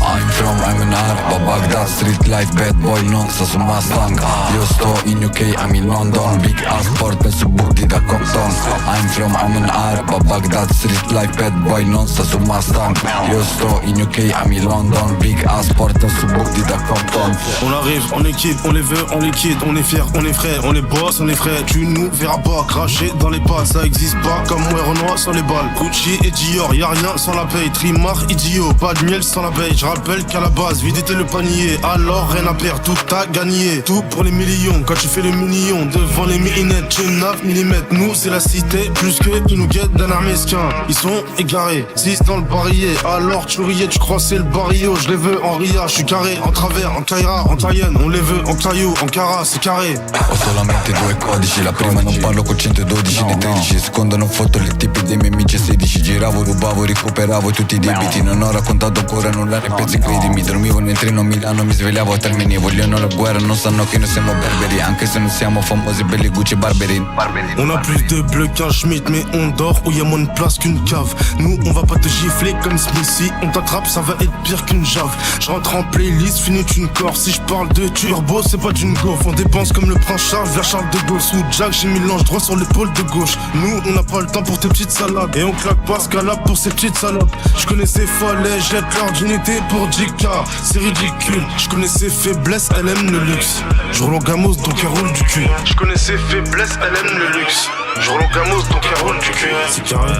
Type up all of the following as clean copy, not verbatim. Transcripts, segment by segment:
I'm from Emmenarpa, Baghdad, street life, bad boy, non sta su Mustang. Io sto in UK, I'm in London, big ass porte su booty da Compton. I'm from Emmenarpa, Baghdad, street life, bad boy, non sta su Mustang. Io sto in UK, I'm in London, big ass porte su booty da Compton. On arrive en équipe, on les veut, on les quitte, on est fiers, on est frais, on les boss, on est frais. Tu nous verras pas cracher dans les pattes, ça existe pas comme moi Renoir sans les balles. Gucci et Dior, y'a rien sans la paye, Trimar idiot, pas de miel sans la paye. J'rappelle qu'à la base, vide était le panier, alors rien à perdre, tout à gagner. Tout pour les millions, quand tu fais le million, devant les millinettes, tu 9 mm. Nous c'est la cité, plus que ils nous guettent d'un armesquin. Ils sont égarés, 6 dans le barillet, alors tu riais, tu crois c'est le barrio. Je les veux en ria, je suis carré, en travers, en Kaira, en Taïenne. On les veut en caillou, en cara, c'est carré. Ho solamente due codici, la prima non parlo con 112 né 13. Seconda non foto le tipi dei miei amici 16. Giravo, rubavo, recuperavo tutti i debiti. Non ho raccontato ancora nulla nei pezzi, credimi. Dormivo nel treno a Milano, mi svegliavo a Termini. Vogliono la guerra, non sanno che noi siamo berberi. Anche se non siamo famosi, belli Gucci Barberi. On a plus de bleu qu'un Schmitt, mais on dort où y'a moins de place qu'une cave. Nous on va pas te gifler comme Smithy, on t'attrape, ça va être pire qu'une jave. Je rentre en playlist, finis une corps. Si je parle de turbo, c'est pas d'une gaufre. On dépense comme le prince Charles vers Charles de Gaulle. Sous Jack, j'ai mis l'ange droit sur l'épaule de gauche. Nous on n'a pas le temps pour tes petites salades, et on claque pas scalable pour ces petites salopes. Je connais ses follets, jette leur d'unité pour 10K. C'est ridicule, je connais ses faiblesses, elle aime le luxe. Je roule en gamos donc elle roule du cul. Je connais ses faiblesses, elle aime le luxe. Je roule en gamos donc elle roule du cul. C'est carré.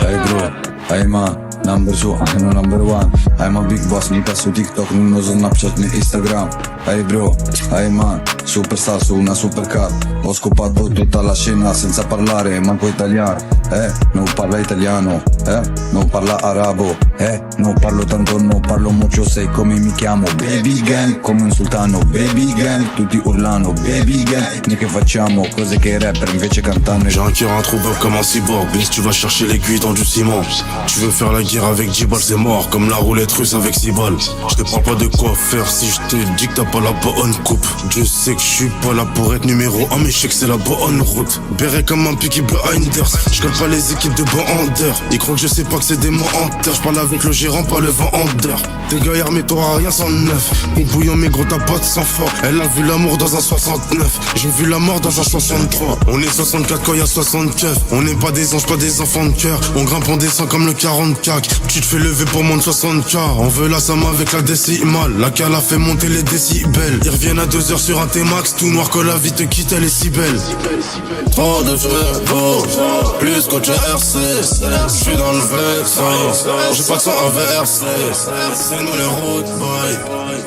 Hey bro, hey man, number 2, no number 1. I'm a big boss, mica su TikTok, non uso Snapchat né Instagram. Hey bro, hey man, superstar su una supercar. Ho scopato tutta la scena senza parlare manco italiano. Non parla italiano, non parla arabo, non parlo tanto, non parlo mucho, sai come mi chiamo. Baby gang, come un sultano, baby gang, tutti urlano, baby gang. Noi che facciamo cose che i rapper invece cantano. J'ai un cœur introuvable comme un cyborg. Bis, tu vas chercher l'aiguille dans du ciment. Tu veux faire la guerre avec 10 balles, c'est mort. Comme la roulette russe avec 6 balles. Je te parle pas de quoi faire si je te dis que t'as pas la bonne coupe. Je sais que je suis pas là pour être numéro 1, mais je sais que c'est la bonne route. Béret comme un piqué blinders. Je connais pas les équipes de bandeurs. Ils croient que je sais pas que c'est des menteurs. Je parle avec le gérant, pas le vendeur. T'es gaillard mais t'auras rien sans neuf. Au bouillon mais gros t'as pas de sang fort. Elle a vu l'amour dans un 69. J'ai vu la mort dans un 63. On est 64 quand y'a 60 keufs. On n'est pas des anges, pas des enfants de cœur. On grimpe, on descend comme le 44. Tu te fais lever pour moins de 60K. On veut la somme avec la décimale. La cale a fait monter les décibels. Ils reviennent à 2 heures sur un T-Max. Tout noir que la vie te quitte, elle est si belle. Trop de chevaux, plus qu'au RC. J'suis dans le vexin, j'ai pas de sang à verser. C'est nous les road boys,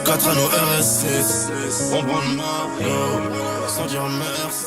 4 anneaux RS6. On prend le maillot, sans dire merci.